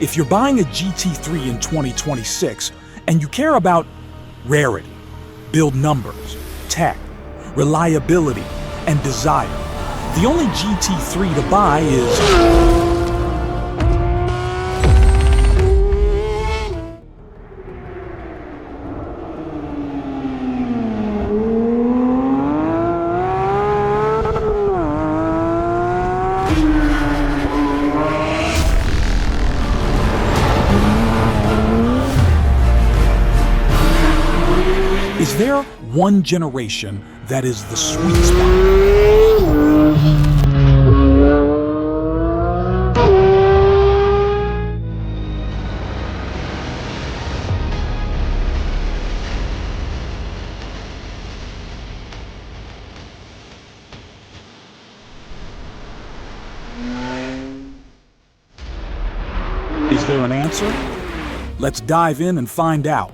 If you're buying a GT3 in 2026 and you care about rarity, build numbers, tech, reliability, and desire, the only GT3 to buy is... Is there one generation that is the sweet spot? Is there an answer? Let's dive in and find out.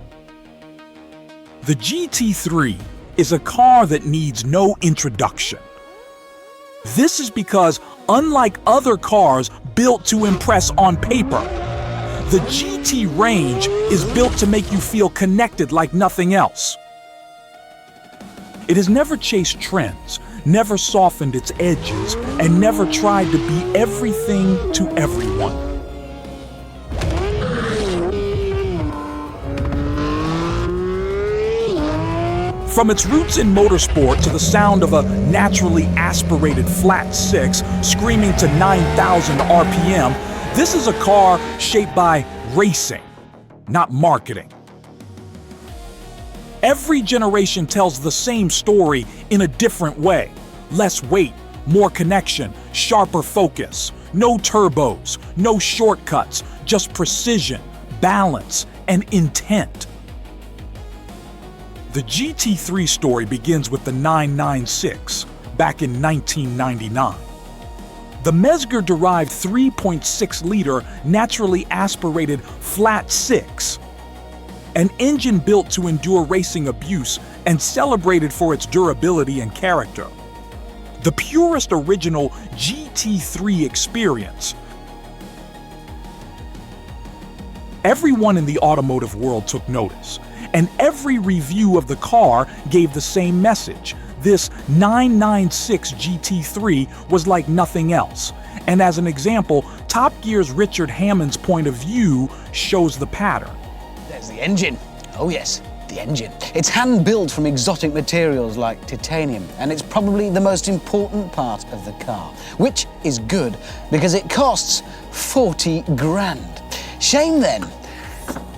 The GT3 is a car that needs no introduction. This is because, unlike other cars built to impress on paper, the GT range is built to make you feel connected like nothing else. It has never chased trends, never softened its edges, and never tried to be everything to everyone. From its roots in motorsport to the sound of a naturally aspirated flat six screaming to 9,000 RPM, this is a car shaped by racing, not marketing. Every generation tells the same story in a different way. Less weight, more connection, sharper focus, no turbos, no shortcuts, just precision, balance, and intent. The GT3 story begins with the 996, back in 1999. The Mezger-derived 3.6-liter naturally aspirated flat six, an engine built to endure racing abuse and celebrated for its durability and character. The purest original GT3 experience. Everyone in the automotive world took notice, and every review of the car gave the same message. This 996 GT3 was like nothing else. And as an example, Top Gear's Richard Hammond's point of view shows the pattern. There's the engine. Oh yes, the engine. It's hand-built from exotic materials like titanium, and it's probably the most important part of the car, which is good because it costs 40 grand. Shame then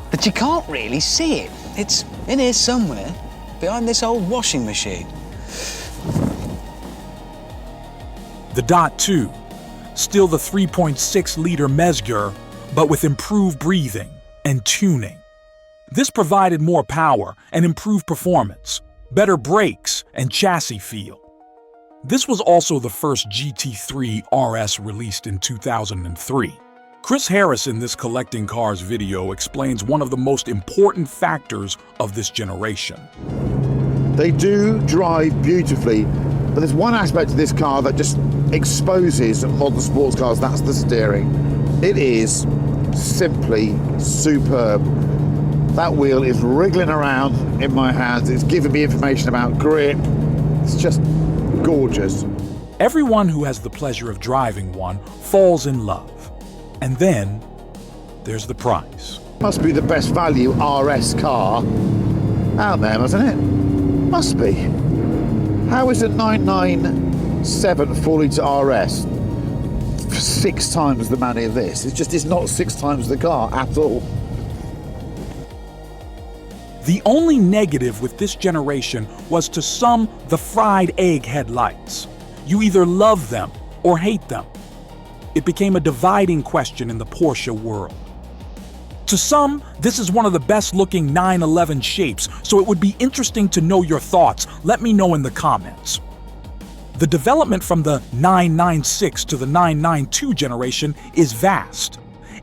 that you can't really see it. It's in here somewhere, behind this old washing machine. The Dot 2, still the 3.6-liter Mezger, but with improved breathing and tuning. This provided more power and improved performance, better brakes and chassis feel. This was also the first GT3 RS released in 2003. Chris Harris in this Collecting Cars video explains one of the most important factors of this generation. They do drive beautifully, but there's one aspect of this car that just exposes modern sports cars, that's the steering. It is simply superb. That wheel is wriggling around in my hands, it's giving me information about grip, it's just gorgeous. Everyone who has the pleasure of driving one falls in love. And then, there's the price. Must be the best value RS car out there, mustn't it? Must be. How is a 997 4-litre RS 6 times the money of this? It's not 6 times the car at all. The only negative with this generation was to some the fried egg headlights. You either love them or hate them. It became a dividing question in the Porsche world. To some, this is one of the best-looking 911 shapes, so it would be interesting to know your thoughts. Let me know in the comments. The development from the 996 to the 992 generation is vast.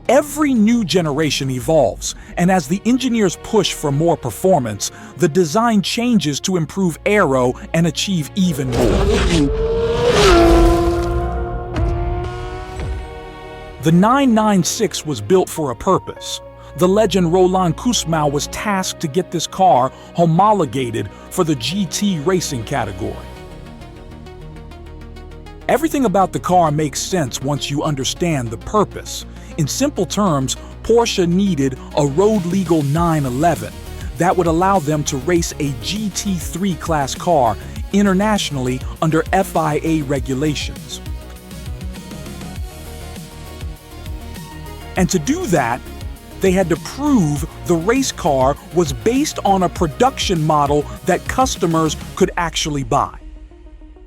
Every new generation evolves, and as the engineers push for more performance, the design changes to improve aero and achieve even more. The 996 was built for a purpose. The legend Roland Kussmaul was tasked to get this car homologated for the GT racing category. Everything about the car makes sense once you understand the purpose. In simple terms, Porsche needed a road-legal 911 that would allow them to race a GT3 class car internationally under FIA regulations. And to do that, they had to prove the race car was based on a production model that customers could actually buy.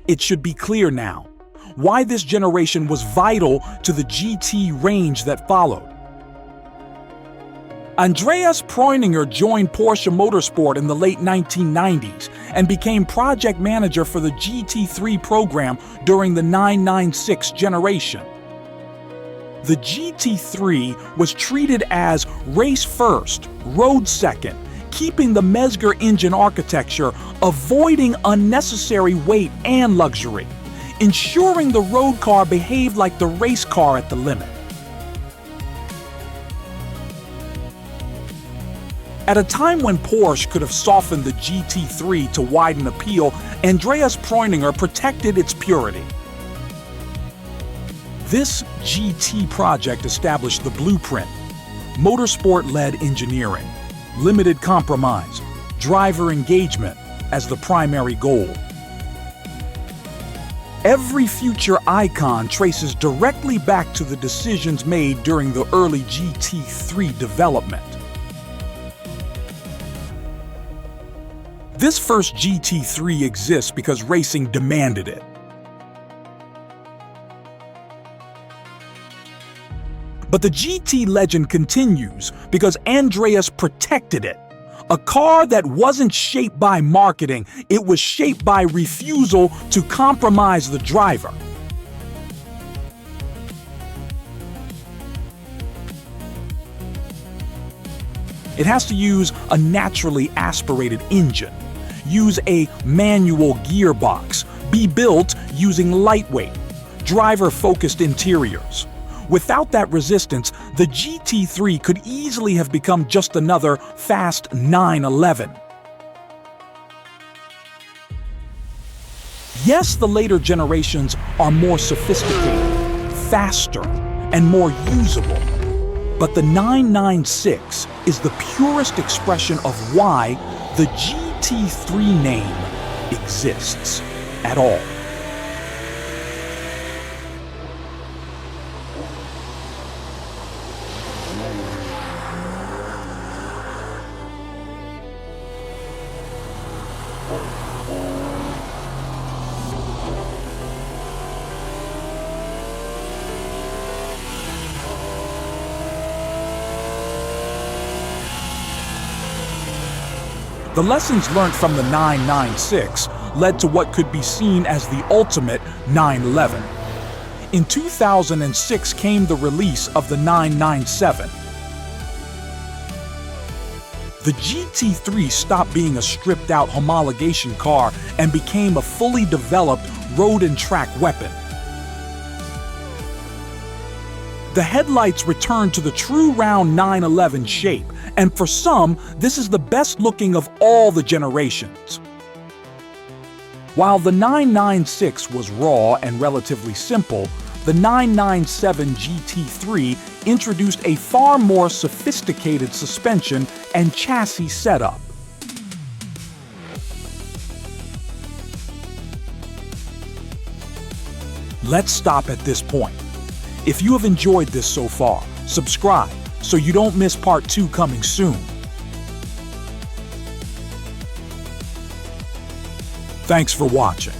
It should be clear now why this generation was vital to the GT range that followed. Andreas Preuninger joined Porsche Motorsport in the late 1990s and became project manager for the GT3 program during the 996 generation. The GT3 was treated as race first, road second, keeping the Mezger engine architecture, avoiding unnecessary weight and luxury, ensuring the road car behaved like the race car at the limit. At a time when Porsche could have softened the GT3 to widen appeal, Andreas Preuninger protected its purity. This GT project established the blueprint: motorsport-led engineering, limited compromise, driver engagement as the primary goal. Every future icon traces directly back to the decisions made during the early GT3 development. This first GT3 exists because racing demanded it. But the GT legend continues because Andreas protected it. A car that wasn't shaped by marketing, it was shaped by refusal to compromise the driver. It has to use a naturally aspirated engine, use a manual gearbox, be built using lightweight, driver-focused interiors. Without that resistance, the GT3 could easily have become just another fast 911. Yes, the later generations are more sophisticated, faster, and more usable. But the 996 is the purest expression of why the GT3 name exists at all. The lessons learned from the 996 led to what could be seen as the ultimate 911. In 2006 came the release of the 997. The GT3 stopped being a stripped-out homologation car and became a fully developed road and track weapon. The headlights returned to the true round 911 shape, and for some, this is the best looking of all the generations. While the 996 was raw and relatively simple, the 997 GT3 introduced a far more sophisticated suspension and chassis setup. Let's stop at this point. If you have enjoyed this so far, subscribe so you don't miss part 2 coming soon. Thanks for watching.